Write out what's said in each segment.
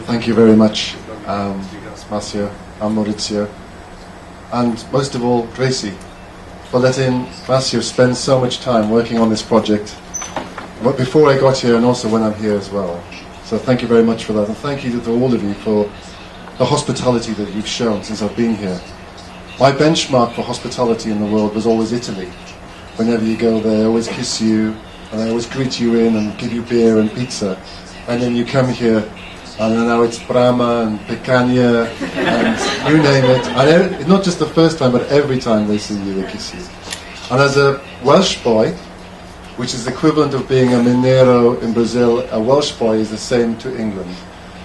Thank you very much, Marcia and Maurizio, and most of all, Gracie, for letting Marcia spend so much time working on this project before I got here and also when I'm here as well. So thank you very much for that, and thank you to all of you for the hospitality that you've shown since I've been here. My benchmark for hospitality in the world was always Italy. Whenever you go there, they always kiss you, and they always greet you in and give you beer and pizza. And then you come here, and now it's Brahma and Picanha, and you name it. And not just the first time, but every time they see you, they kiss you. And as a Welsh boy, which is the equivalent of being a Mineiro in Brazil, a Welsh boy is the same to England.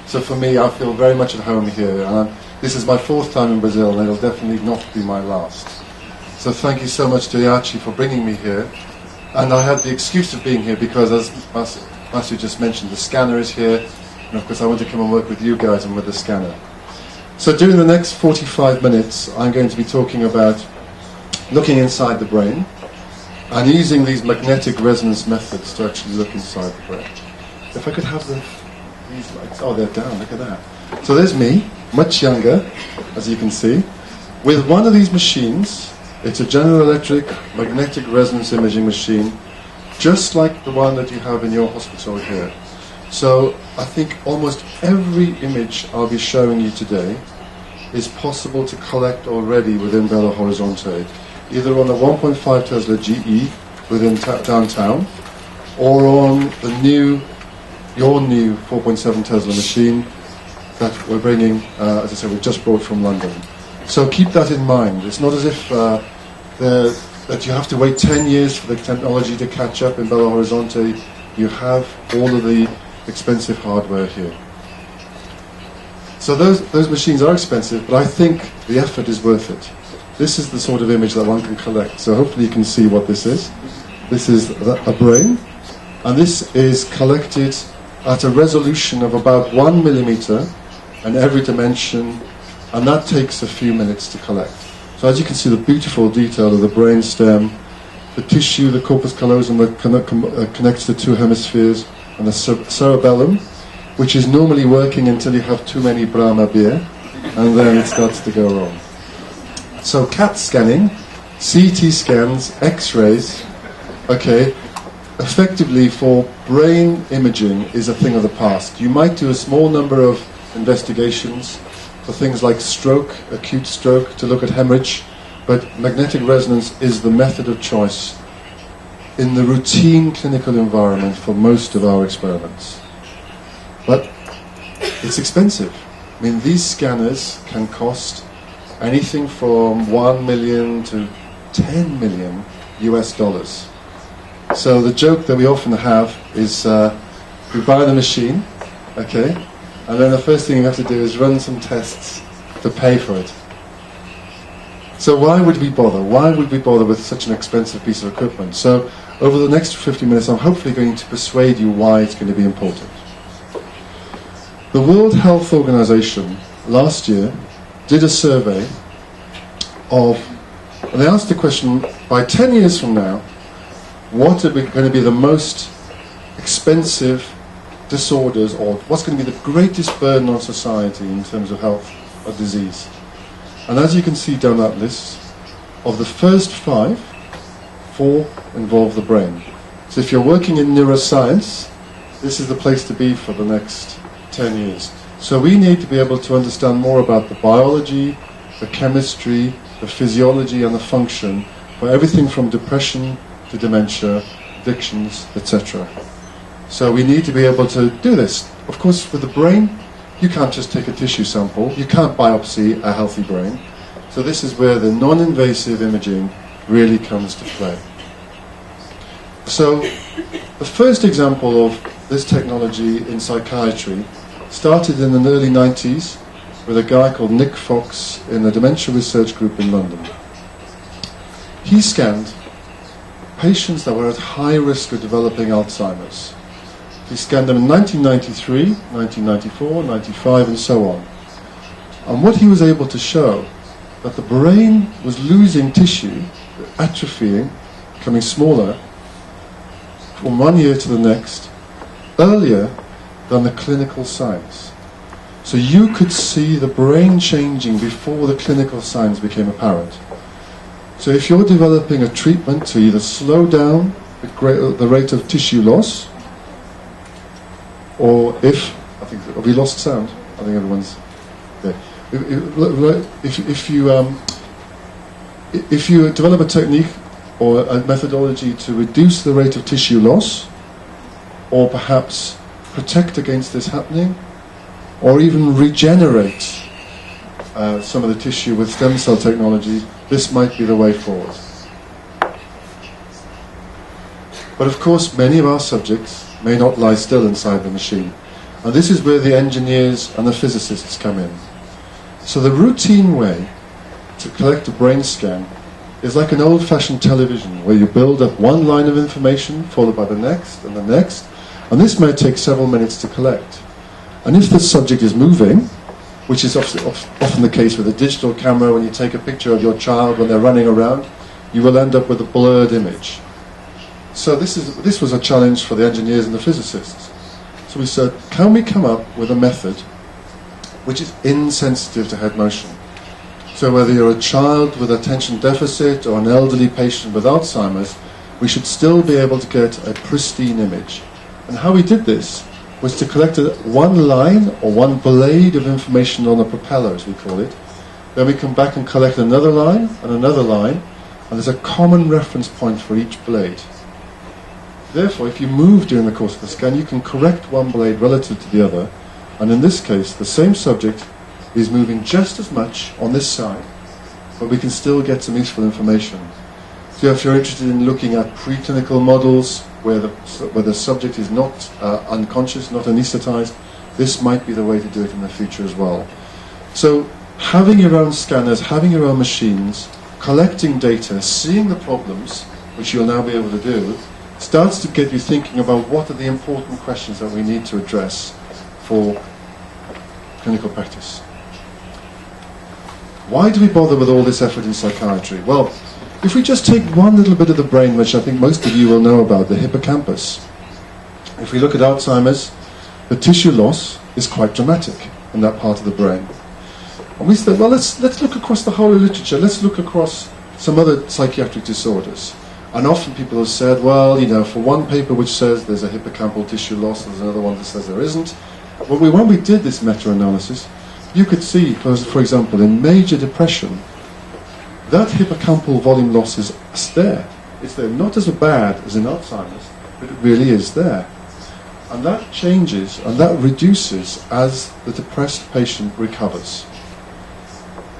So for me, I feel very much at home here. And this is my 4th time in Brazil, and it'll definitely not be my last. So thank you so much to IEAT for bringing me here. And I had the excuse of being here because, as Matthew just mentioned, the scanner is here. And of course, I want to come and work with you guys and with the scanner. So during the next 45 minutes, I'm going to be talking about looking inside the brain and using these magnetic resonance methods to actually look inside the brain. If I could have these lights. Oh, they're down. Look at that. So there's me, much younger, as you can see, with one of these machines. It's a General Electric magnetic resonance imaging machine, just like the one that you have in your hospital here. So I think almost every image I'll be showing you today is possible to collect already within Belo Horizonte, either on a 1.5 Tesla GE within downtown, or on the your new 4.7 Tesla machine that we're bringing, as I said, we just brought from London. So keep that in mind. It's not as if that you have to wait 10 years for the technology to catch up in Belo Horizonte. You have all of the expensive hardware here. So those machines are expensive, but I think the effort is worth it. This is the sort of image that one can collect. So hopefully you can see what this is. This is a brain, and this is collected at a resolution of about 1 millimeter in every dimension, and that takes a few minutes to collect. So as you can see, the beautiful detail of the brain stem, the tissue, the corpus callosum that connects the two hemispheres, and the cerebellum, which is normally working until you have too many Brahma beer, and then it starts to go wrong. So CAT scanning, CT scans, X-rays, okay, effectively for brain imaging is a thing of the past. You might do a small number of investigations for things like stroke, acute stroke, to look at hemorrhage, but magnetic resonance is the method of choice in the routine clinical environment for most of our experiments. But it's expensive. I mean, these scanners can cost anything from 1 million to 10 million US dollars. So the joke that we often have is we buy the machine, okay, and then the first thing you have to do is run some tests to pay for it. So why would we bother? Why would we bother with such an expensive piece of equipment? So over the next 50 minutes, I'm hopefully going to persuade you why it's going to be important. The World Health Organization last year did a survey and they asked the question, by 10 years from now, what are going to be the most expensive disorders, or what's going to be the greatest burden on society in terms of health or disease? And as you can see down that list, of the first 5, 4 involve the brain. So if you're working in neuroscience, this is the place to be for the next 10 years. So we need to be able to understand more about the biology, the chemistry, the physiology and the function for everything from depression to dementia, addictions, etc. So we need to be able to do this. Of course, with the brain, you can't just take a tissue sample. You can't biopsy a healthy brain. So this is where the non-invasive imaging really comes to play. So the first example of this technology in psychiatry started in the early 90s with a guy called Nick Fox in the Dementia Research Group in London. He scanned patients that were at high risk of developing Alzheimer's. He scanned them in 1993, 1994, 95 and so on. And what he was able to show, that the brain was losing tissue, atrophying, becoming smaller, from one year to the next, earlier than the clinical signs. So you could see the brain changing before the clinical signs became apparent. So if you're developing a treatment to either slow down the rate of tissue loss, or have we lost sound? I think everyone's there. If you develop a technique or a methodology to reduce the rate of tissue loss, or perhaps protect against this happening, or even regenerate some of the tissue with stem cell technology, this might be the way forward. But of course, many of our subjects may not lie still inside the machine. And this is where the engineers and the physicists come in. So the routine way to collect a brain scan is like an old-fashioned television, where you build up one line of information, followed by the next, and this may take several minutes to collect. And if the subject is moving, which is often the case with a digital camera, when you take a picture of your child when they're running around, you will end up with a blurred image. So this was a challenge for the engineers and the physicists. So we said, can we come up with a method which is insensitive to head motion? So whether you're a child with attention deficit or an elderly patient with Alzheimer's, we should still be able to get a pristine image. And how we did this was to collect one line or one blade of information on a propeller, as we call it. Then we come back and collect another line, and there's a common reference point for each blade. Therefore, if you move during the course of the scan, you can correct one blade relative to the other, and in this case, the same subject is moving just as much on this side, but we can still get some useful information. So if you're interested in looking at preclinical models where the subject is not unconscious, not anaesthetized, this might be the way to do it in the future as well. So having your own scanners, having your own machines, collecting data, seeing the problems, which you'll now be able to do, starts to get you thinking about what are the important questions that we need to address for clinical practice. Why do we bother with all this effort in psychiatry? Well, if we just take one little bit of the brain, which I think most of you will know about, the hippocampus. If we look at Alzheimer's, the tissue loss is quite dramatic in that part of the brain. And we said, well, let's look across the whole literature. Let's look across some other psychiatric disorders. And often people have said, well, for one paper which says there's a hippocampal tissue loss, there's another one that says there isn't. But when we did this meta-analysis, you could see, for example, in major depression, that hippocampal volume loss is there. It's there, not as bad as in Alzheimer's, but it really is there. And that changes and that reduces as the depressed patient recovers.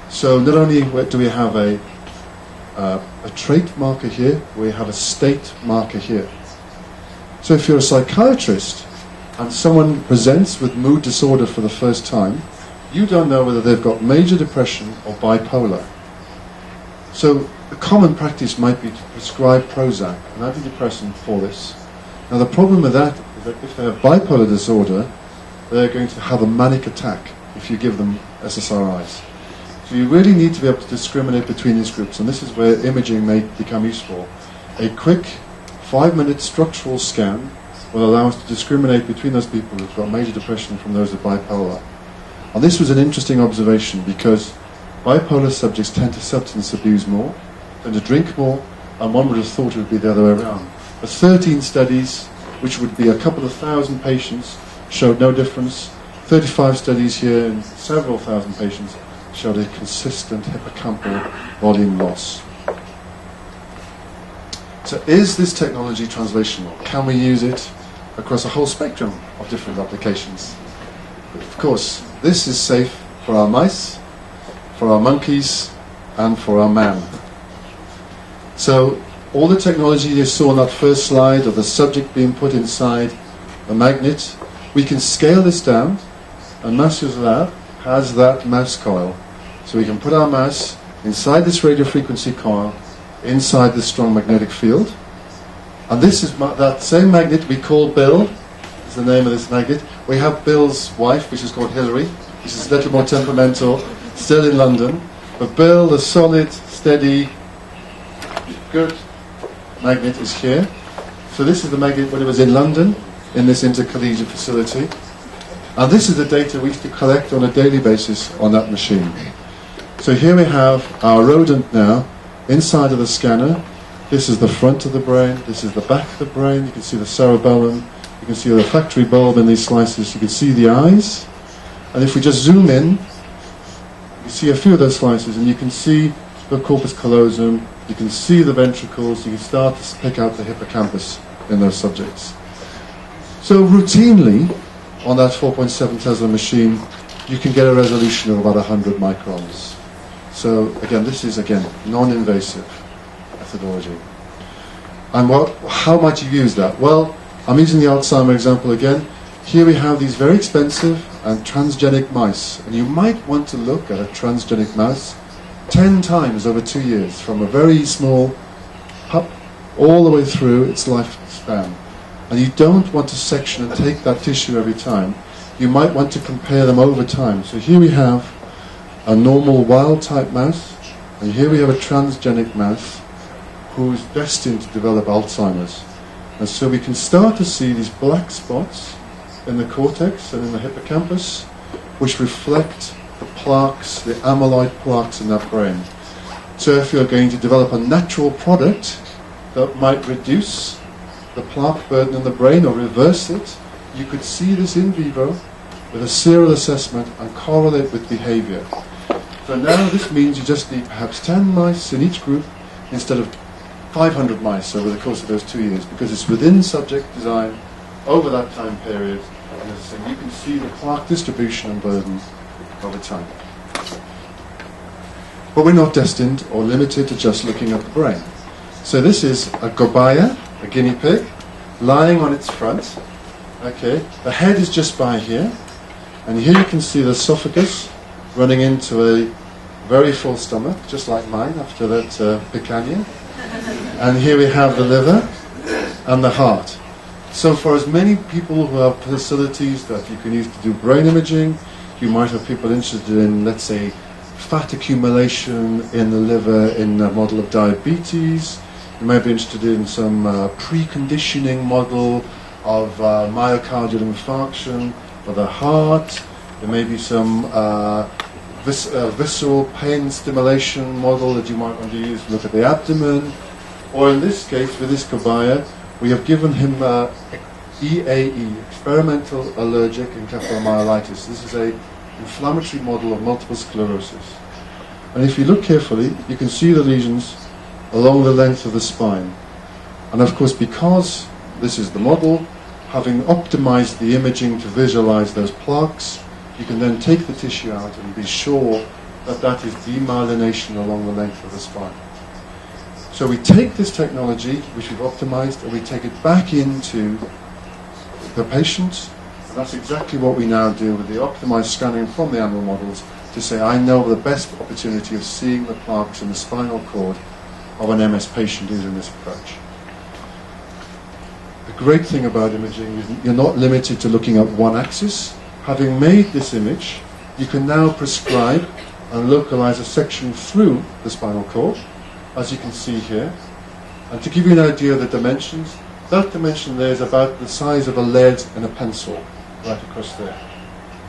So not only do we have a trait marker here, we have a state marker here. So if you're a psychiatrist and someone presents with mood disorder for the first time, you don't know whether they've got major depression or bipolar. So the common practice might be to prescribe Prozac, an antidepressant, for this. Now the problem with that is that if they have bipolar disorder, they're going to have a manic attack if you give them SSRIs. So you really need to be able to discriminate between these groups, and this is where imaging may become useful. A quick 5-minute structural scan will allow us to discriminate between those people who've got major depression from those with bipolar. And this was an interesting observation because bipolar subjects tend to substance abuse more, tend to drink more, and one would have thought it would be the other way around. But 13 studies, which would be a couple of thousand patients, showed no difference. 35 studies here in several thousand patients showed a consistent hippocampal volume loss. So is this technology translational? Can we use it across a whole spectrum of different applications? Of course, this is safe for our mice, for our monkeys, and for our man. So all the technology you saw on that first slide of the subject being put inside a magnet, we can scale this down, and Matthew's lab has that mouse coil. So we can put our mouse inside this radio frequency coil, inside the strong magnetic field. And this is that same magnet we call Bill, is the name of this magnet. We have Bill's wife, which is called Hillary, which is a little more temperamental, still in London. But Bill, the solid, steady, good magnet is here. So this is the magnet when it was in London, in this intercollegiate facility. And this is the data we used to collect on a daily basis on that machine. So here we have our rodent now inside of the scanner. This is the front of the brain, this is the back of the brain, you can see the cerebellum, you can see the olfactory bulb in these slices, you can see the eyes. And if we just zoom in, you see a few of those slices, and you can see the corpus callosum, you can see the ventricles, you can start to pick out the hippocampus in those subjects. So routinely, on that 4.7 Tesla machine, you can get a resolution of about 100 microns. So again, this is non-invasive methodology. And how might you use that? Well, I'm using the Alzheimer example again. Here we have these very expensive and transgenic mice, and you might want to look at a transgenic mouse 10 times over 2 years, from a very small pup all the way through its lifespan. And you don't want to section and take that tissue every time. You might want to compare them over time. So here we have a normal wild-type mouse, and here we have a transgenic mouse who's destined to develop Alzheimer's. And so we can start to see these black spots in the cortex and in the hippocampus, which reflect the plaques, the amyloid plaques in that brain. So if you're going to develop a natural product that might reduce the plaque burden in the brain or reverse it, you could see this in vivo with a serial assessment and correlate with behavior. So now this means you just need perhaps 10 mice in each group instead of 500 mice over the course of those 2 years, because it's within subject design over that time period, and as I say, you can see the plaque distribution and burden over time. But we're not destined or limited to just looking at the brain. So this is a gobaya, a guinea pig, lying on its front. Okay, the head is just by here, and here you can see the esophagus running into a very full stomach, just like mine after that picanha. And here we have the liver and the heart. So for as many people who have facilities that you can use to do brain imaging, you might have people interested in, let's say, fat accumulation in the liver in a model of diabetes. You might be interested in some preconditioning model of myocardial infarction for the heart. There may be some visceral pain stimulation model that you might want to use to look at the abdomen. Or in this case, with this cobaya, we have given him EAE, experimental allergic encephalomyelitis. This is an inflammatory model of multiple sclerosis. And if you look carefully, you can see the lesions along the length of the spine. And of course, because this is the model, having optimized the imaging to visualize those plaques, you can then take the tissue out and be sure that that is demyelination along the length of the spine. So we take this technology, which we've optimized, and we take it back into the patient, and that's exactly what we now do with the optimized scanning from the animal models to say, I know the best opportunity of seeing the plaques in the spinal cord of an MS patient using this approach. The great thing about imaging is you're not limited to looking at one axis. Having made this image, you can now prescribe and localize a section through the spinal cord, as you can see here. And to give you an idea of the dimensions, that dimension there is about the size of a lead in a pencil, right across there.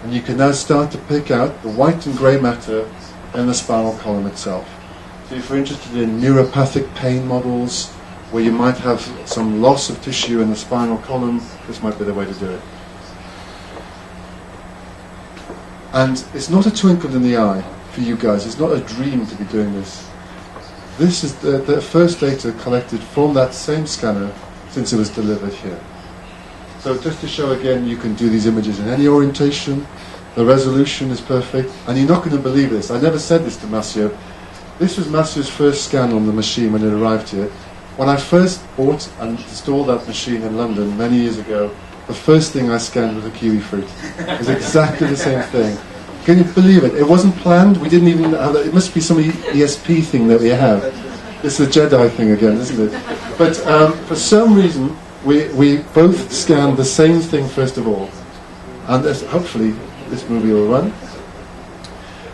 And you can now start to pick out the white and grey matter in the spinal column itself. So if you're interested in neuropathic pain models, where you might have some loss of tissue in the spinal column, this might be the way to do it. And it's not a twinkle in the eye for you guys. It's not a dream to be doing this. This is the first data collected from that same scanner since it was delivered here. So just to show again, you can do these images in any orientation. The resolution is perfect. And you're not going to believe this. I never said this to Massio. This was Massio's first scan on the machine when it arrived here. When I first bought and installed that machine in London many years ago, the first thing I scanned was a kiwi fruit. It was exactly the same thing. Can you believe it? It wasn't planned. We didn't even have that. It must be some ESP thing that we have. It's the Jedi thing again, isn't it? But for some reason, we both scanned the same thing first of all. And hopefully this movie will run.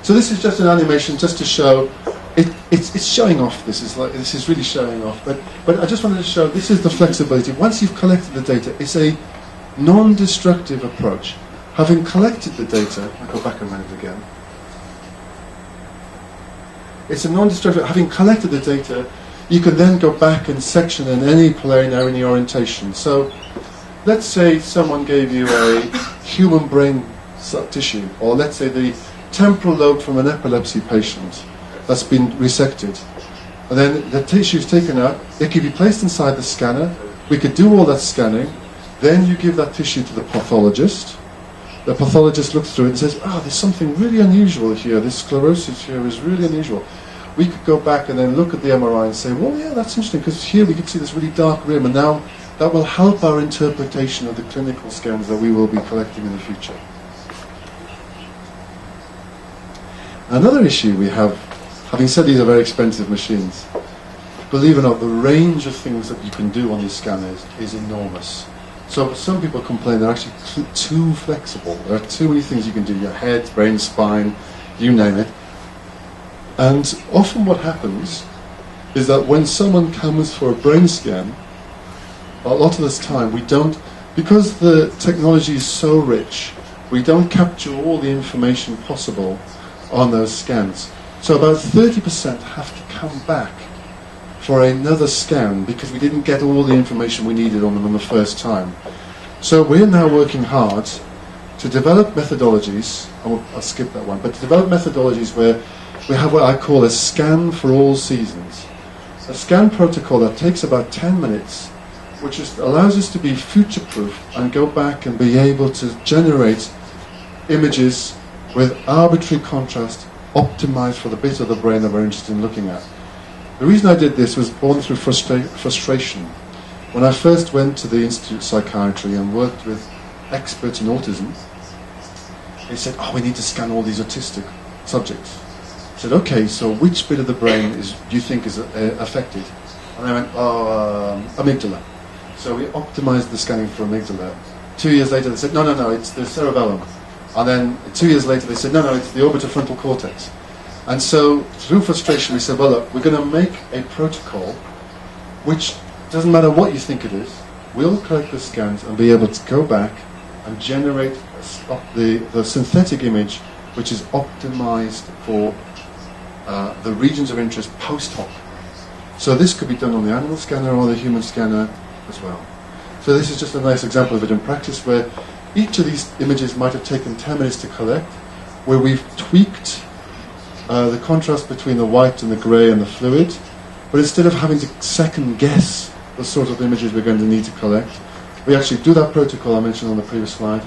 So this is just an animation just to show. It's showing off. This is really showing off. But I just wanted to show this is the flexibility. Once you've collected the data, it's a non-destructive approach. Having collected the data, I'll go back a minute again. It's a non-destructive. Having collected the data, you can then go back and section in any plane or any orientation. So, let's say someone gave you a human brain tissue, or let's say the temporal lobe from an epilepsy patient that's been resected. And then the tissue is taken out, it can be placed inside the scanner, we could do all that scanning, then you give that tissue to the pathologist. The pathologist looks through it and says, there's something really unusual here, this sclerosis here is really unusual. We could go back and then look at the MRI and say, well, yeah, that's interesting, because here we can see this really dark rim, and now that will help our interpretation of the clinical scans that we will be collecting in the future. Another issue we have, having said these are very expensive machines, believe it or not, the range of things that you can do on these scanners is enormous. So some people complain they're actually too flexible. There are too many things you can do, your head, brain, spine, you name it. And often what happens is that when someone comes for a brain scan, a lot of this time we don't, because the technology is so rich, we don't capture all the information possible on those scans. So about 30% have to come back for another scan because we didn't get all the information we needed on them on the first time. So we're now working hard to develop methodologies, I'll skip that one, but to develop methodologies where we have what I call a scan for all seasons. A scan protocol that takes about 10 minutes, which just allows us to be future-proof and go back and be able to generate images with arbitrary contrast optimized for the bit of the brain that we're interested in looking at. The reason I did this was born through frustration. When I first went to the Institute of Psychiatry and worked with experts in autism, they said, we need to scan all these autistic subjects. I said, okay, so which bit of the brain do you think is affected? And I went, amygdala. So we optimized the scanning for amygdala. 2 years later they said, no, it's the cerebellum. And then 2 years later they said, no, it's the orbitofrontal cortex. And so through frustration we said, well look, we're going to make a protocol which doesn't matter what you think it is, we'll collect the scans and be able to go back and generate the synthetic image which is optimized for the regions of interest post hoc. So this could be done on the animal scanner or the human scanner as well. So this is just a nice example of it in practice where each of these images might have taken 10 minutes to collect, where we've tweaked the contrast between the white and the grey and the fluid, but instead of having to second guess the sort of images we're going to need to collect, we actually do that protocol I mentioned on the previous slide,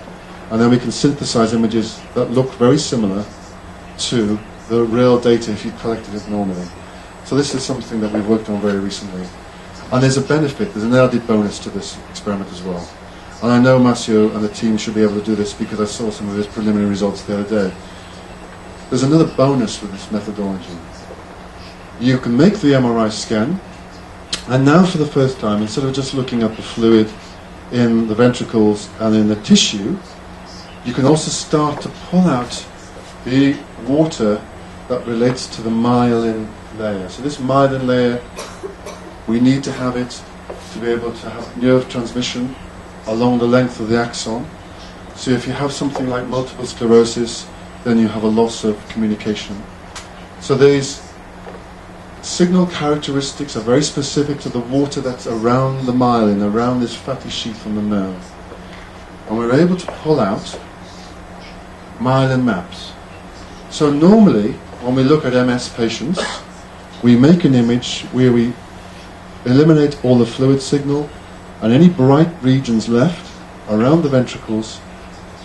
and then we can synthesize images that look very similar to the real data if you collected it normally. So this is something that we've worked on very recently. And there's a benefit, there's an added bonus to this experiment as well. And I know Massimo and the team should be able to do this because I saw some of his preliminary results the other day. There's another bonus with this methodology. You can make the MRI scan, and now for the first time, instead of just looking at the fluid in the ventricles and in the tissue, you can also start to pull out the water that relates to the myelin layer. So this myelin layer, we need to have it to be able to have nerve transmission along the length of the axon. So if you have something like multiple sclerosis, then you have a loss of communication. So these signal characteristics are very specific to the water that's around the myelin, around this fatty sheath on the nerve. And we're able to pull out myelin maps. So normally, when we look at MS patients, we make an image where we eliminate all the fluid signal, and any bright regions left around the ventricles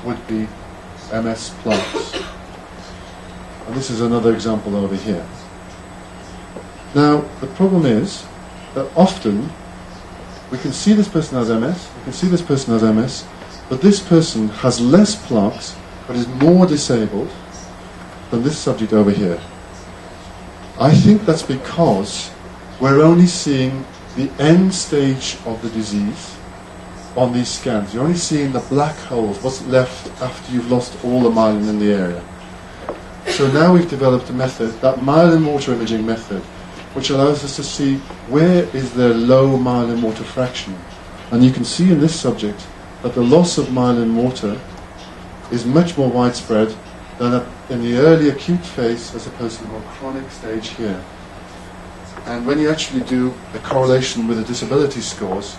would be MS plaques. And this is another example over here. Now, the problem is that often we can see this person has MS, we can see this person has MS, but this person has less plaques, but is more disabled than this subject over here. I think that's because we're only seeing the end stage of the disease on these scans. You're only seeing the black holes, what's left after you've lost all the myelin in the area. So now we've developed a method, that myelin water imaging method, which allows us to see where is the low myelin water fraction. And you can see in this subject that the loss of myelin water is much more widespread than in the early acute phase as opposed to the more chronic stage here. And when you actually do a correlation with the disability scores,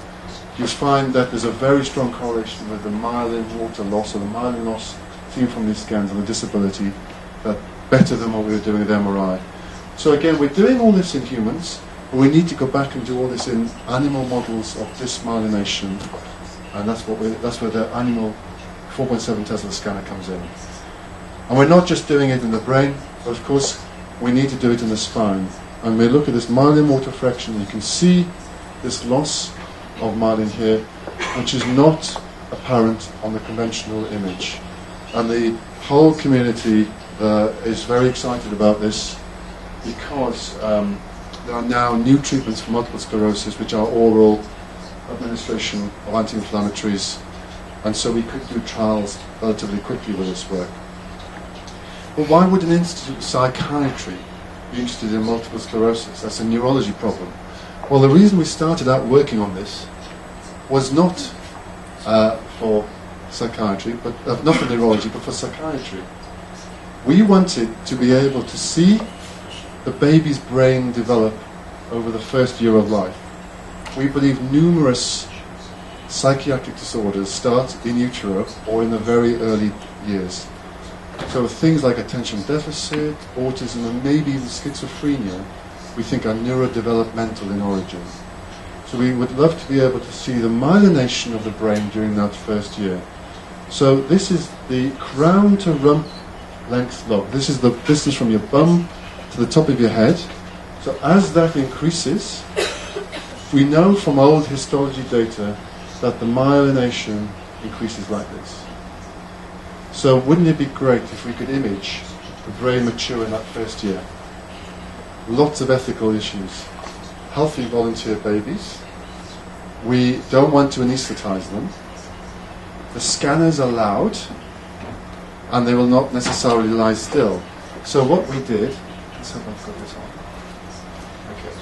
you find that there's a very strong correlation with the myelin water loss or the myelin loss seen from these scans and the disability, that better than what we were doing with MRI. So again, we're doing all this in humans, but we need to go back and do all this in animal models of dysmyelination, and that's where the animal 4.7 Tesla scanner comes in. And we're not just doing it in the brain, but of course we need to do it in the spine. And we look at this myelin water fraction, you can see this loss of myelin here, which is not apparent on the conventional image. And the whole community is very excited about this because there are now new treatments for multiple sclerosis which are oral administration of anti-inflammatories, and so we could do trials relatively quickly with this work. But why would an institute of psychiatry be interested in multiple sclerosis? That's a neurology problem. Well, the reason we started out working on this was not for psychiatry, but not for neurology, but for psychiatry. We wanted to be able to see the baby's brain develop over the first year of life. We believe numerous psychiatric disorders start in utero or in the very early years. So things like attention deficit, autism, and maybe even schizophrenia, we think are neurodevelopmental in origin. So we would love to be able to see the myelination of the brain during that first year. So this is the crown to rump length log. This is the distance from your bum to the top of your head. So as that increases, we know from old histology data that the myelination increases like this. So wouldn't it be great if we could image the brain mature in that first year? Lots of ethical issues. Healthy volunteer babies. We don't want to anesthetize them. The scanners are loud, and they will not necessarily lie still. So what we did, let's have I've got this on. Okay.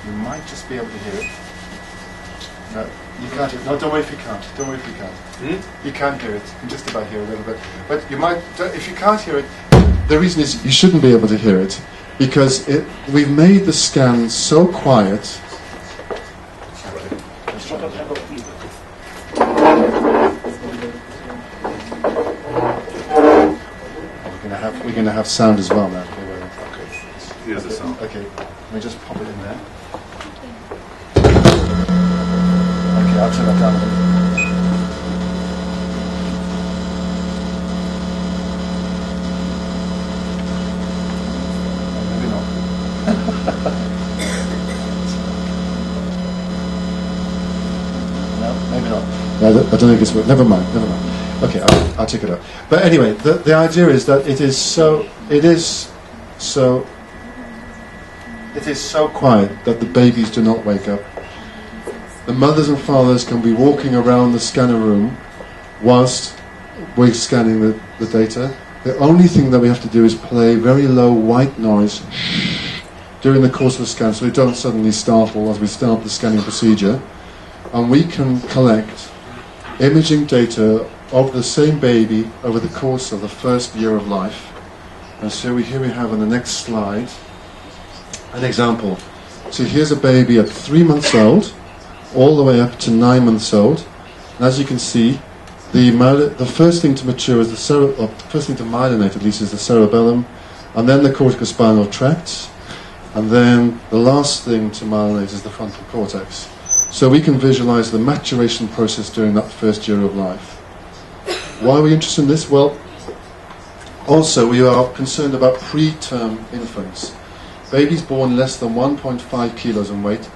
You might just be able to hear it. No, you can't. No, don't worry if you can't. Don't worry if you can't. You can't hear it. You can just about hear a little bit. But you might, if you can't hear it, the reason is you shouldn't be able to hear it because we've made the scan so quiet. We're going to have sound as well now. Okay. Here's the sound. Okay. Let me just pop it in there. Okay, I'll turn that down a bit. Maybe not. No, maybe not. No, I don't think it's. Never mind. Okay, I'll check it out. But anyway, the idea is that it is so quiet that the babies do not wake up. The mothers and fathers can be walking around the scanner room whilst we're scanning the data. The only thing that we have to do is play very low white noise during the course of the scan so we don't suddenly startle as we start the scanning procedure. And we can collect imaging data of the same baby over the course of the first year of life. And so here we have on the next slide an example. So here's a baby at 3 months old, all the way up to 9 months old. And as you can see, the first thing to mature is the first thing to myelinate at least is the cerebellum, and then the corticospinal tract, and then the last thing to myelinate is the frontal cortex. So we can visualize the maturation process during that first year of life. Why are we interested in this? Well, also we are concerned about preterm infants. Babies born less than 1.5 kilos in weight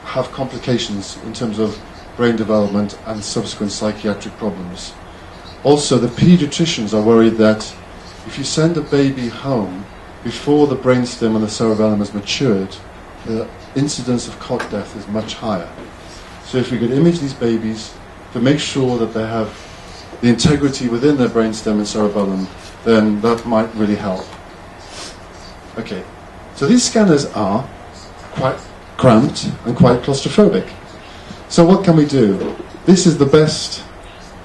have complications in terms of brain development and subsequent psychiatric problems. Also, the pediatricians are worried that if you send a baby home before the brainstem and the cerebellum has matured, the incidence of cot death is much higher. So if we could image these babies to make sure that they have the integrity within their brainstem and cerebellum, then that might really help. Okay, so these scanners are quite cramped and quite claustrophobic. So what can we do? This is the best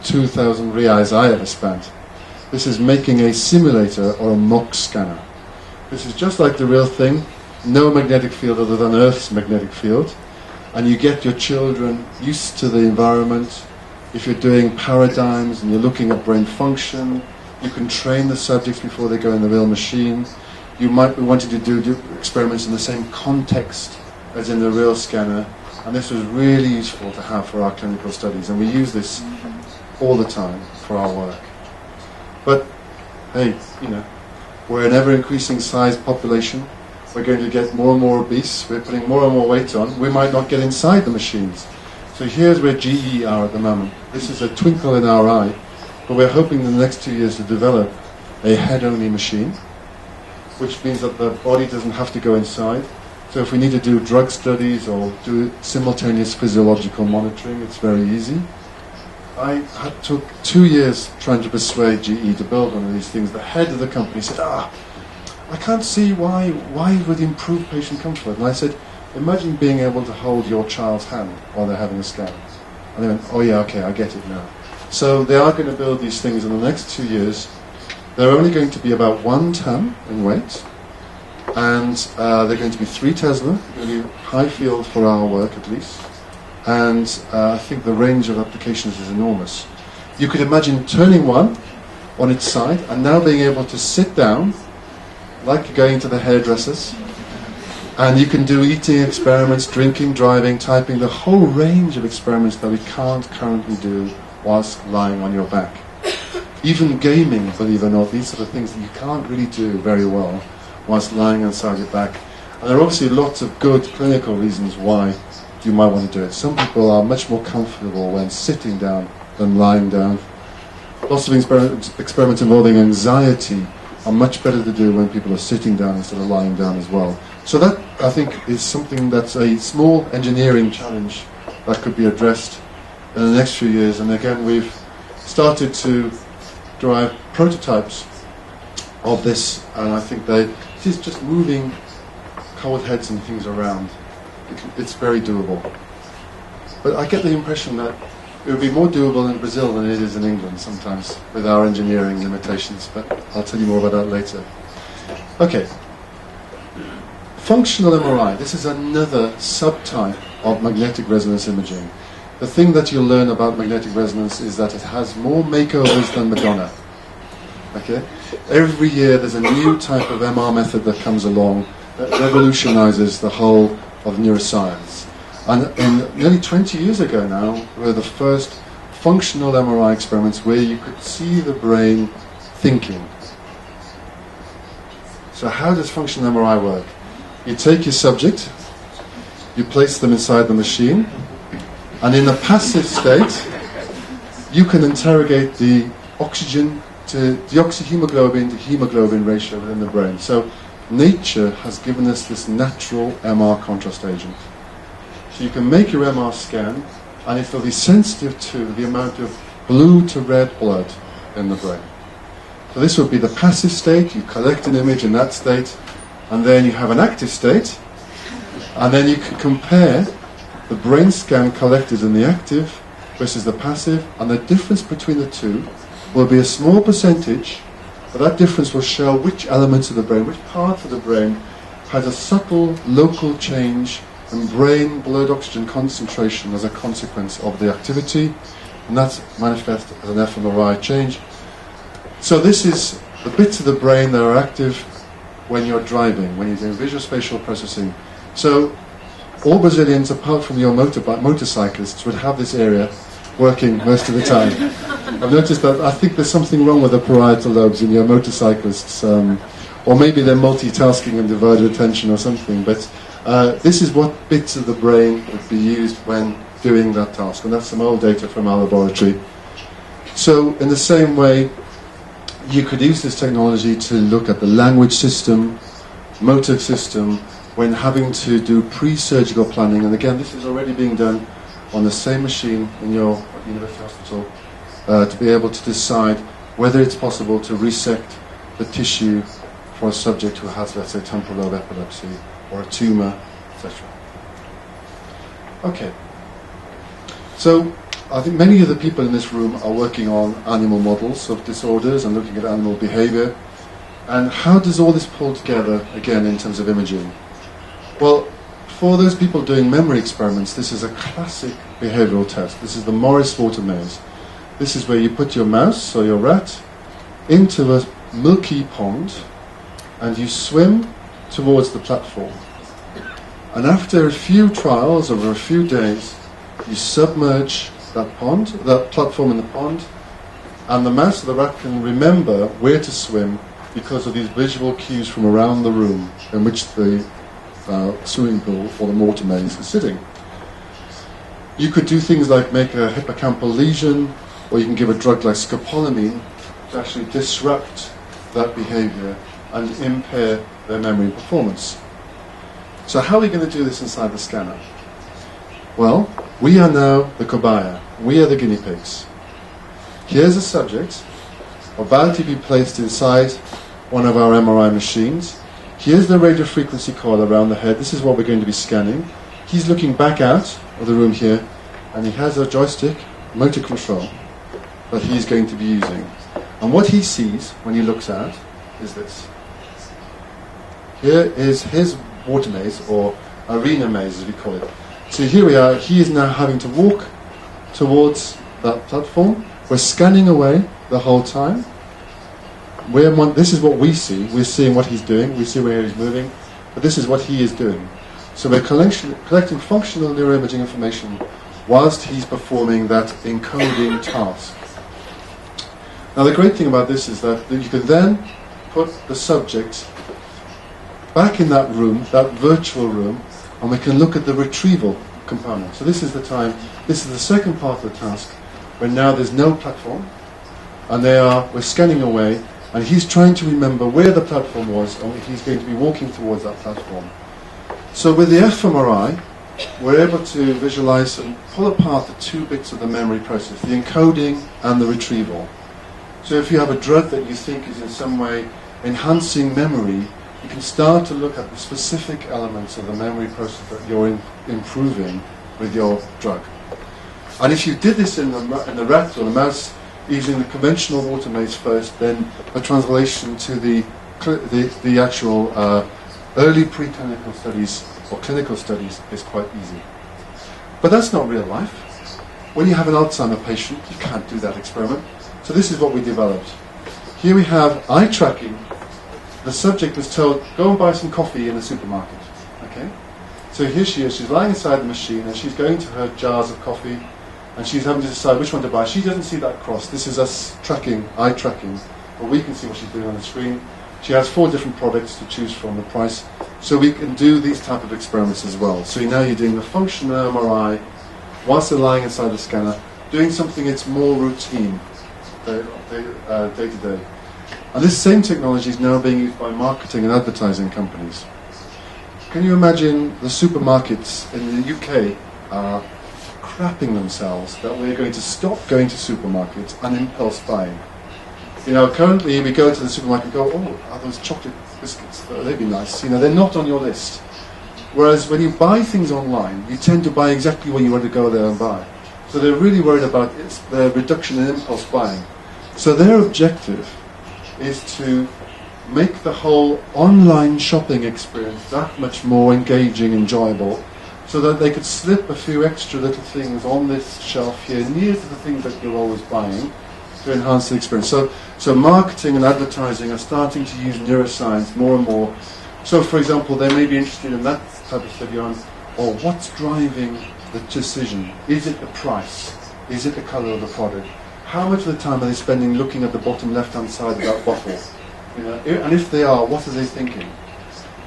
2,000 reais I ever spent. This is making a simulator or a mock scanner. This is just like the real thing, no magnetic field other than Earth's magnetic field, and you get your children used to the environment. If you're doing paradigms and you're looking at brain function, you can train the subjects before they go in the real machine. You might be wanting to do experiments in the same context as in the real scanner, and this was really useful to have for our clinical studies, and we use this all the time for our work. But hey, you know, we're an ever-increasing size population. We're going to get more and more obese. We're putting more and more weight on. We might not get inside the machines. So here's where GE are at the moment. This is a twinkle in our eye, but we're hoping in the next 2 years to develop a head-only machine, which means that the body doesn't have to go inside. So if we need to do drug studies or do simultaneous physiological monitoring, it's very easy. I took 2 years trying to persuade GE to build one of these things. The head of the company said, I can't see why it would improve patient comfort. And I said, imagine being able to hold your child's hand while they're having a scan. And they went, oh yeah, okay, I get it now. So they are going to build these things in the next 2 years. They're only going to be about 1 ton in weight, and they're going to be 3 Tesla, they're going to be high field for our work at least, and I think the range of applications is enormous. You could imagine turning one on its side and now being able to sit down, like going to the hairdressers, and you can do eating experiments, drinking, driving, typing, the whole range of experiments that we can't currently do whilst lying on your back. Even gaming, believe it or not, these are the things that you can't really do very well whilst lying inside your back. And there are obviously lots of good clinical reasons why you might want to do it. Some people are much more comfortable when sitting down than lying down. Lots of experiments involving anxiety are much better to do when people are sitting down instead of lying down as well. So that, I think, is something that's a small engineering challenge that could be addressed in the next few years. And again, we've started to drive prototypes of this, and I think it is just moving cold heads and things around. It's very doable. But I get the impression that it would be more doable in Brazil than it is in England sometimes, with our engineering limitations, but I'll tell you more about that later. Okay. Functional MRI. This is another subtype of magnetic resonance imaging. The thing that you'll learn about magnetic resonance is that it has more makeovers than Madonna. Okay? Every year there's a new type of MR method that comes along that revolutionizes the whole of neuroscience. And nearly 20 years ago now were the first functional MRI experiments where you could see the brain thinking. So how does functional MRI work? You take your subject, you place them inside the machine, and in a passive state you can interrogate the oxygen to deoxyhemoglobin to hemoglobin ratio within the brain. So nature has given us this natural MR contrast agent. So you can make your MR scan, and it will be sensitive to the amount of blue to red blood in the brain. So this would be the passive state. You collect an image in that state, and then you have an active state, and then you can compare the brain scan collected in the active versus the passive, and the difference between the two will be a small percentage, but that difference will show which elements of the brain, which part of the brain has a subtle local change in brain blood oxygen concentration as a consequence of the activity, and that's manifest as an fMRI change. So this is the bits of the brain that are active when you're driving, when you're doing visual spatial processing. So all Brazilians, apart from your motorcyclists, would have this area working most of the time. I've noticed that I think there's something wrong with the parietal lobes in your motorcyclists, or maybe they're multitasking and divided attention or something, but this is what bits of the brain would be used when doing that task, and that's some old data from our laboratory. So in the same way, you could use this technology to look at the language system, motor system, when having to do pre-surgical planning. And again, this is already being done on the same machine in your university hospital to be able to decide whether it's possible to resect the tissue for a subject who has, let's say, temporal lobe epilepsy or a tumor, etc. Okay. So I think many of the people in this room are working on animal models of disorders and looking at animal behavior. And how does all this pull together, again, in terms of imaging? Well, for those people doing memory experiments, this is a classic behavioral test. This is the Morris water maze. This is where you put your mouse or your rat into a milky pond and you swim towards the platform. And after a few trials over a few days, you submerge that platform in the pond, and the mouse or the rat can remember where to swim because of these visual cues from around the room in which the swimming pool or the water maze is sitting. You could do things like make a hippocampal lesion, or you can give a drug like scopolamine to actually disrupt that behavior and impair their memory performance. So how are we going to do this inside the scanner? Well, we are now the cobaya. We are the guinea pigs. Here's a subject about to be placed inside one of our MRI machines. Here's the radio frequency coil around the head. This is what we're going to be scanning. He's looking back out of the room here, and he has a joystick, motor control, that he's going to be using. And what he sees when he looks out is this. Here is his water maze, or arena maze as we call it. So here we are, he is now having to walk towards that platform. We're scanning away the whole time. This is what we see. We're seeing what he's doing, we see where he's moving, but this is what he is doing. So we're collecting functional neuroimaging information whilst he's performing that encoding task. Now the great thing about this is that you can then put the subject back in that room, that virtual room, and we can look at the retrieval component. So this is the second part of the task, where now there's no platform, and we're scanning away, and he's trying to remember where the platform was, and he's going to be walking towards that platform. So with the fMRI, we're able to visualize and pull apart the two bits of the memory process, the encoding and the retrieval. So if you have a drug that you think is in some way enhancing memory, you can start to look at the specific elements of the memory process that you're improving with your drug. And if you did this in the rat or the mouse, using the conventional water maze first, then the translation to the actual early preclinical studies or clinical studies is quite easy. But that's not real life. When you have an Alzheimer patient, you can't do that experiment. So this is what we developed. Here we have eye tracking. The subject was told, go and buy some coffee in the supermarket. Okay? So here she is, she's lying inside the machine and she's going to her jars of coffee and she's having to decide which one to buy. She doesn't see that cross. This is us tracking, eye tracking, but we can see what she's doing on the screen. She has 4 different products to choose from, the price. So we can do these type of experiments as well. So now you're doing the functional MRI whilst they're lying inside the scanner, doing something that's more routine day to day. And this same technology is now being used by marketing and advertising companies. Can you imagine the supermarkets in the UK are crapping themselves that we're going to stop going to supermarkets and impulse buying? You know, currently we go to the supermarket and go, oh, are those chocolate biscuits? They'd be nice. You know, they're not on your list. Whereas when you buy things online, you tend to buy exactly what you want to go there and buy. So they're really worried about the reduction in impulse buying. So their objective is to make the whole online shopping experience that much more engaging, enjoyable, so that they could slip a few extra little things on this shelf here near to the things that you're always buying to enhance the experience. So marketing and advertising are starting to use neuroscience more and more. So for example, they may be interested in that type of study on, or what's driving the decision? Is it the price? Is it the colour of the product? How much of the time are they spending looking at the bottom left-hand side of that bottle? You know, and if they are, what are they thinking?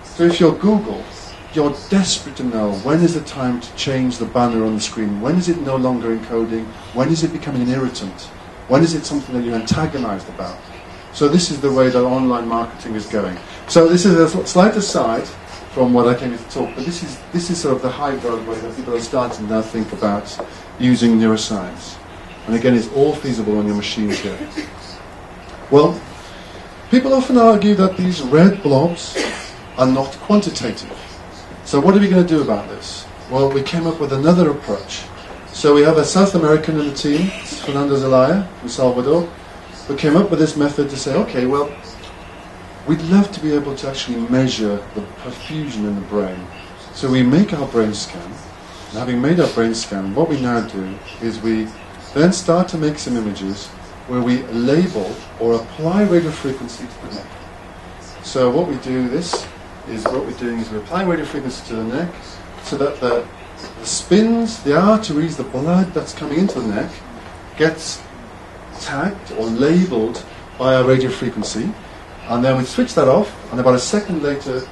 So if you're Google, you're desperate to know when is the time to change the banner on the screen. When is it no longer encoding? When is it becoming an irritant? When is it something that you're antagonized about? So this is the way that online marketing is going. So this is a slight aside from what I came here to talk, but this is sort of the high-road way that people are starting to now think about using neuroscience. And again, it's all feasible on your machines here. Well, people often argue that these red blobs are not quantitative. So what are we going to do about this? Well, we came up with another approach. So we have a South American in the team, Fernando Zelaya from Salvador, who came up with this method to say, okay, well, we'd love to be able to actually measure the perfusion in the brain. So we make our brain scan, and having made our brain scan, what we now do is we then start to make some images where we label or apply radiofrequency to the neck. So what we do we're applying radiofrequency to the neck so that the spins, the arteries, the blood that's coming into the neck gets tagged or labeled by our radiofrequency, and then we switch that off, and about a second later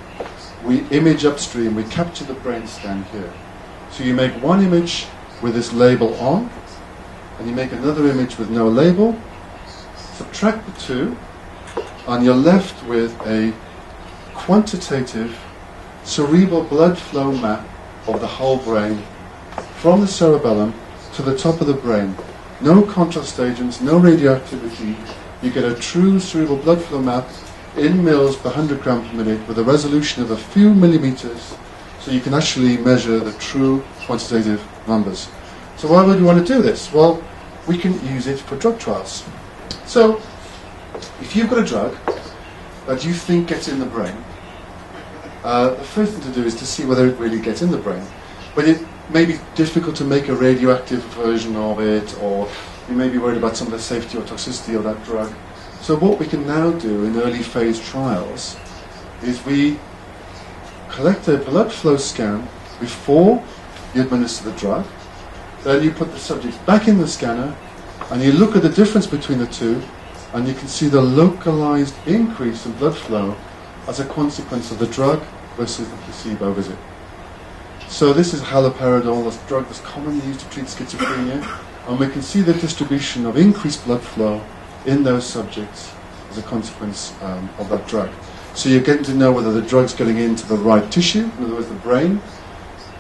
we image upstream, we capture the brain scan here. So you make one image with this label on, and you make another image with no label, subtract the two, and you're left with a quantitative cerebral blood flow map of the whole brain from the cerebellum to the top of the brain. No contrast agents, no radioactivity. You get a true cerebral blood flow map in mils per 100 gram per minute with a resolution of a few millimeters, so you can actually measure the true quantitative numbers. So why would we want to do this? Well, we can use it for drug trials. So if you've got a drug that you think gets in the brain, the first thing to do is to see whether it really gets in the brain. But it may be difficult to make a radioactive version of it, or you may be worried about some of the safety or toxicity of that drug. So what we can now do in early phase trials is we collect a blood flow scan before you administer the drug, then you put the subjects back in the scanner, and you look at the difference between the two, and you can see the localized increase in blood flow as a consequence of the drug versus the placebo visit. So this is haloperidol, this drug that's commonly used to treat schizophrenia, and we can see the distribution of increased blood flow in those subjects as a consequence of that drug. So you're getting to know whether the drug's getting into the right tissue, in other words the brain.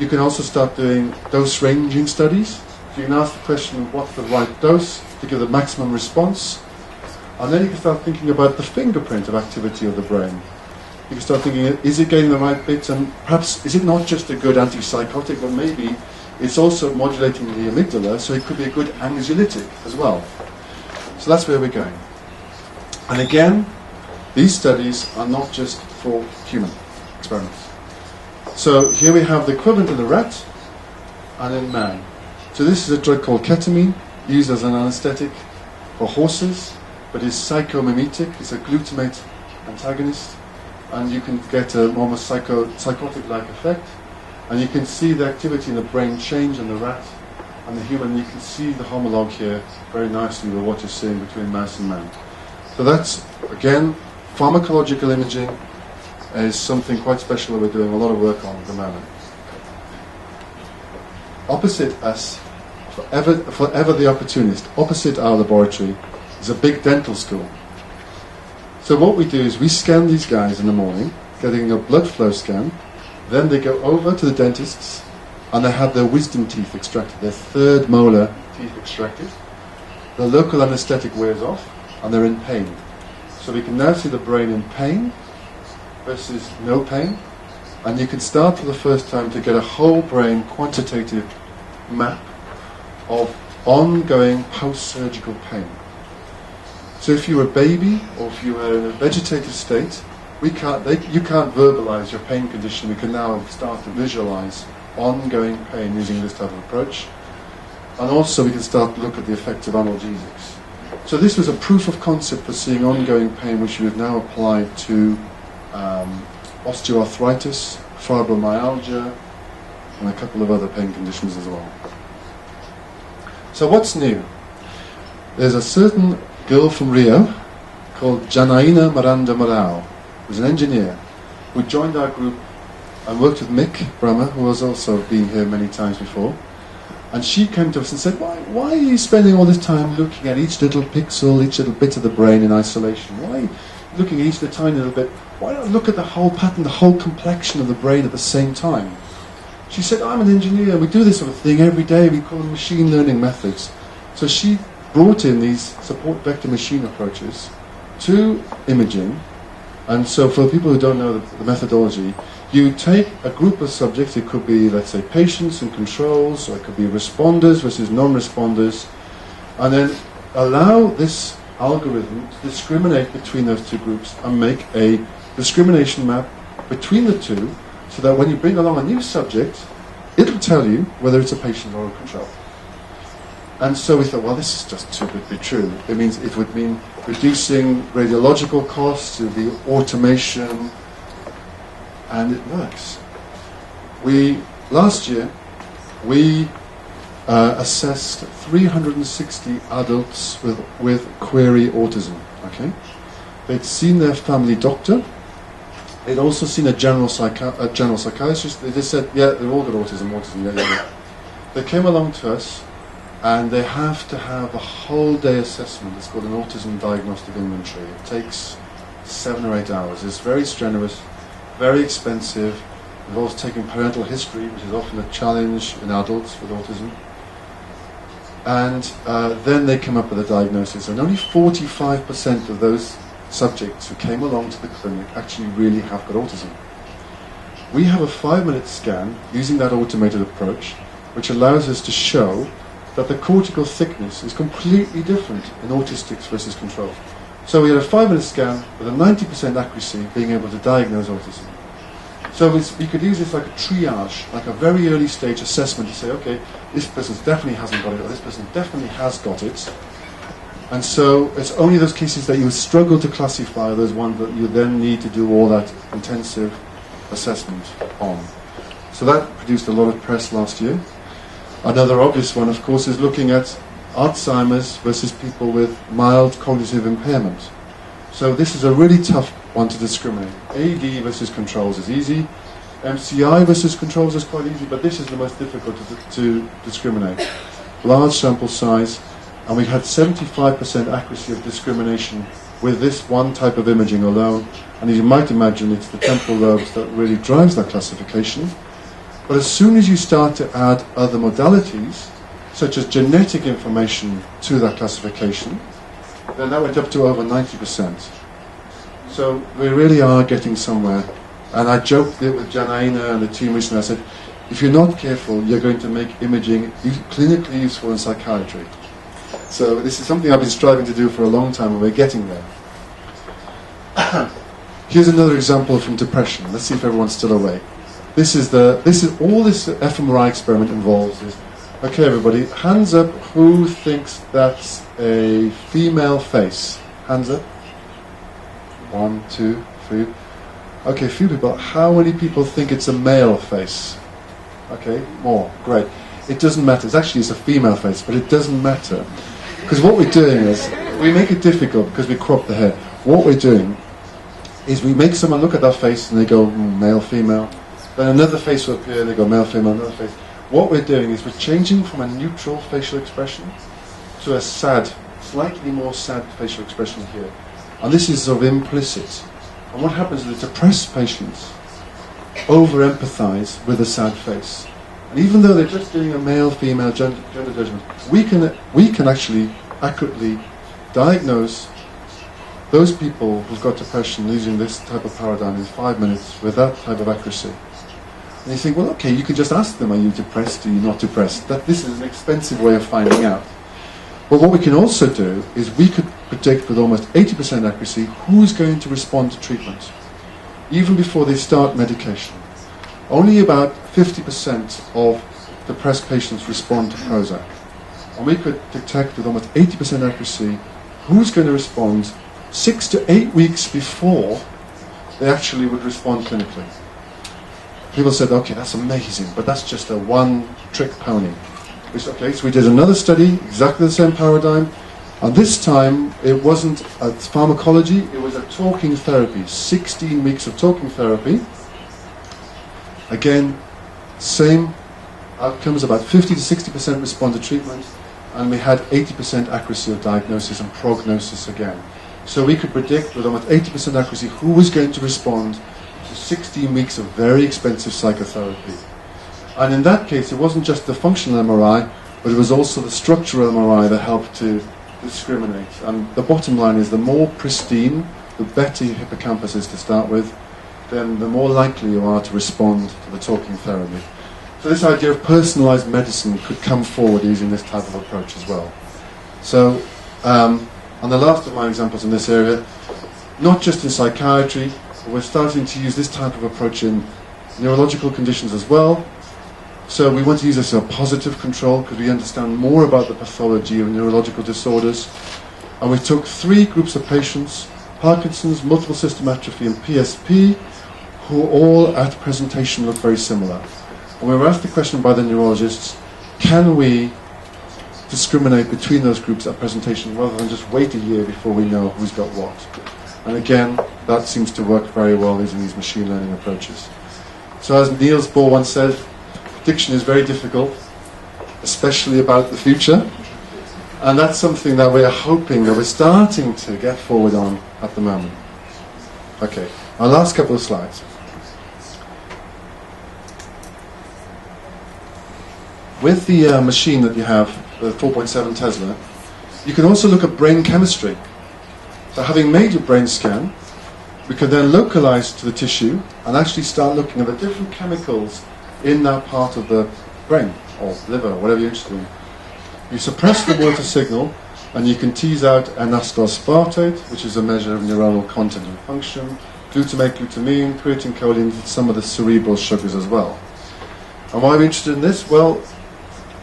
You can also start doing dose ranging studies. So you can ask the question, what's the right dose to give the maximum response? And then you can start thinking about the fingerprint of activity of the brain. You can start thinking, is it getting the right bits, and perhaps is it not just a good antipsychotic, but maybe it's also modulating the amygdala, so it could be a good anxiolytic as well. So that's where we're going. And again, these studies are not just for human experiments. So here we have the equivalent in the rat and in man. So this is a drug called ketamine, used as an anesthetic for horses, but is psychomimetic. It's a glutamate antagonist, and you can get an almost psychotic-like effect. And you can see the activity in the brain change in the rat and the human. You can see the homologue here very nicely with what you're seeing between mouse and man. So that's, again, pharmacological imaging is something quite special that we're doing a lot of work on at the moment. Opposite us, forever the opportunist, opposite our laboratory is a big dental school. So what we do is we scan these guys in the morning, getting a blood flow scan, then they go over to the dentists and they have their wisdom teeth extracted, their third molar teeth extracted. The local anesthetic wears off and they're in pain. So we can now see the brain in pain versus no pain, and you can start for the first time to get a whole brain quantitative map of ongoing post-surgical pain. So if you're a baby or if you are in a vegetative state, you can't verbalize your pain condition. We can now start to visualize ongoing pain using this type of approach. And also we can start to look at the effects of analgesics. So this was a proof of concept for seeing ongoing pain, which we have now applied to osteoarthritis, fibromyalgia, and a couple of other pain conditions as well. So what's new? There's a certain girl from Rio called Janaína Miranda Moral, who's an engineer, who joined our group and worked with Mick Brummer, who has also been here many times before. And she came to us and said, why are you spending all this time looking at each little pixel, each little bit of the brain in isolation? Why are you looking at each the tiny little bit? Why not look at the whole pattern, the whole complexion of the brain at the same time? She said, I'm an engineer, we do this sort of thing every day, we call them machine learning methods. So she brought in these support vector machine approaches to imaging And so for people who don't know the methodology, you take a group of subjects, it could be, let's say, patients and controls, or it could be responders versus non-responders, and then allow this algorithm to discriminate between those two groups and make a discrimination map between the two, so that when you bring along a new subject, it'll tell you whether it's a patient or a control. And so we thought, well, this is just too good to be true. It would mean reducing radiological costs, it would be automation, and it works. Last year, we assessed 360 adults with query autism. Okay, they'd seen their family doctor. They'd also seen a general psychiatrist. They just said, yeah, they've all got autism. Yeah. They came along to us, and they have to have a whole day assessment. It's called an autism diagnostic inventory. It takes 7 or 8 hours. It's very strenuous, very expensive. It involves taking parental history, which is often a challenge in adults with autism. And then they come up with a diagnosis. And only 45% of those subjects who came along to the clinic actually really have got autism. We have a 5-minute scan using that automated approach, which allows us to show that the cortical thickness is completely different in autistics versus control. So we had a 5-minute scan with a 90% accuracy being able to diagnose autism. So we could use this like a triage, like a very early stage assessment to say, okay, this person definitely hasn't got it, or this person definitely has got it. And so it's only those cases that you would struggle to classify, those ones that you then need to do all that intensive assessment on. So that produced a lot of press last year. Another obvious one, of course, is looking at Alzheimer's versus people with mild cognitive impairment. So this is a really tough one to discriminate. AD versus controls is easy. MCI versus controls is quite easy, but this is the most difficult to discriminate. Large sample size, and we had 75% accuracy of discrimination with this one type of imaging alone. And as you might imagine, it's the temporal lobes that really drives that classification. But as soon as you start to add other modalities, such as genetic information to that classification, then that went up to over 90%. So we really are getting somewhere. And I joked it with Janaina and the team recently. I said, if you're not careful, you're going to make imaging clinically useful in psychiatry. So this is something I've been striving to do for a long time, and we're getting there. Here's another example from depression. Let's see if everyone's still awake. This is all this fMRI experiment involves is, okay, everybody, hands up who thinks that's a female face. Hands up. 1, 2, 3. Okay, a few people. How many people think it's a male face? Okay, more. Great. It doesn't matter. It's a female face, but it doesn't matter. Because what we're doing is, we make it difficult because we crop the hair. What we're doing is we make someone look at that face and they go, male, female. Then another face will appear and they go, male, female, another face. What we're doing is we're changing from a neutral facial expression to a sad, slightly more sad facial expression here. And this is sort of implicit. And what happens is the depressed patients over-empathize with a sad face. And even though they're just doing a male-female gender judgment, we can actually accurately diagnose those people who've got depression using this type of paradigm in 5 minutes with that type of accuracy. And you think, well, okay, you can just ask them, are you depressed, are you not depressed? This is an expensive way of finding out. But what we can also do is we could predict with almost 80% accuracy who's going to respond to treatment, even before they start medication. Only about 50% of depressed patients respond to Prozac. And we could detect with almost 80% accuracy who's going to respond 6 to 8 weeks before they actually would respond clinically. People said, okay, that's amazing, but that's just a one-trick pony. Okay, so we did another study, exactly the same paradigm, and this time it wasn't a pharmacology, it was a talking therapy, 16 weeks of talking therapy. Again, same outcomes, about 50 to 60% respond to treatment, and we had 80% accuracy of diagnosis and prognosis again. So we could predict with almost 80% accuracy who was going to respond to 16 weeks of very expensive psychotherapy. And in that case, it wasn't just the functional MRI, but it was also the structural MRI that helped to discriminate. And the bottom line is the more pristine the better your hippocampus is to start with, then the more likely you are to respond to the talking therapy. So this idea of personalized medicine could come forward using this type of approach as well. So, on the last of my examples in this area, not just in psychiatry, but we're starting to use this type of approach in neurological conditions as well. So we want to use this as a positive control because we understand more about the pathology of neurological disorders. And we took 3 groups of patients, Parkinson's, multiple system atrophy and PSP, who all at presentation look very similar. And we were asked the question by the neurologists, can we discriminate between those groups at presentation rather than just wait a year before we know who's got what? And again, that seems to work very well using these machine learning approaches. So as Niels Bohr once said, prediction is very difficult, especially about the future. And that's something that we're hoping, that we're starting to get forward on at the moment. Okay, our last couple of slides. With the machine that you have, the 4.7 Tesla, you can also look at brain chemistry. So having made your brain scan, we can then localize to the tissue and actually start looking at the different chemicals in that part of the brain, or liver, whatever you're interested in. You suppress the water signal, and you can tease out N-acetylspartate, which is a measure of neuronal content and function, glutamate, glutamine, creatine, choline, some of the cerebral sugars as well. And why are we interested in this? Well,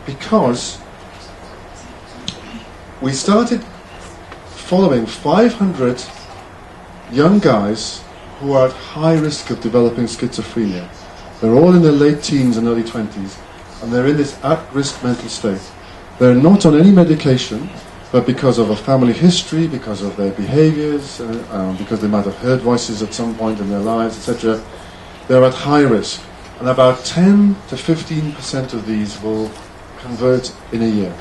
because we started following 500 young guys who are at high risk of developing schizophrenia. They're all in their late teens and early 20s, and they're in this at-risk mental state. They're not on any medication, but because of a family history, because of their behaviors, because they might have heard voices at some point in their lives, etc., they're at high risk. And about 10 to 15% of these will convert in a year.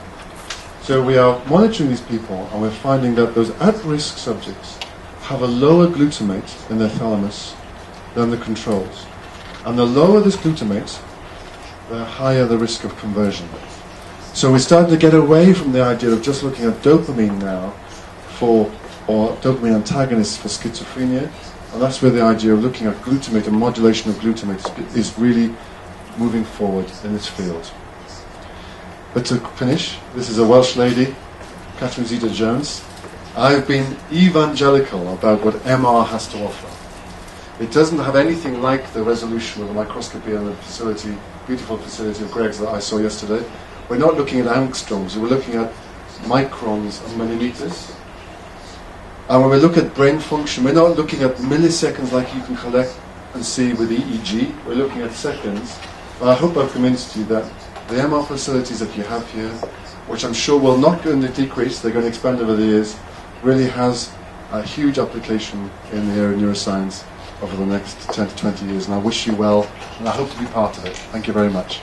So we are monitoring these people, and we're finding that those at-risk subjects have a lower glutamate in their thalamus than the controls. And the lower this glutamate, the higher the risk of conversion. So we're starting to get away from the idea of just looking at dopamine now or dopamine antagonists for schizophrenia, and that's where the idea of looking at glutamate and modulation of glutamate is really moving forward in this field. But to finish, this is a Welsh lady, Catherine Zeta-Jones. I've been evangelical about what MR has to offer. It doesn't have anything like the resolution of the microscopy and the facility, beautiful facility of Greg's that I saw yesterday. We're not looking at angstroms, we're looking at microns and millimeters. And when we look at brain function, we're not looking at milliseconds like you can collect and see with EEG, we're looking at seconds. I hope I've convinced you that the MR facilities that you have here, which I'm sure will not going to decrease, they're going to expand over the years, really has a huge application in the area of neuroscience over the next 10 to 20 years. And I wish you well, and I hope to be part of it. Thank you very much.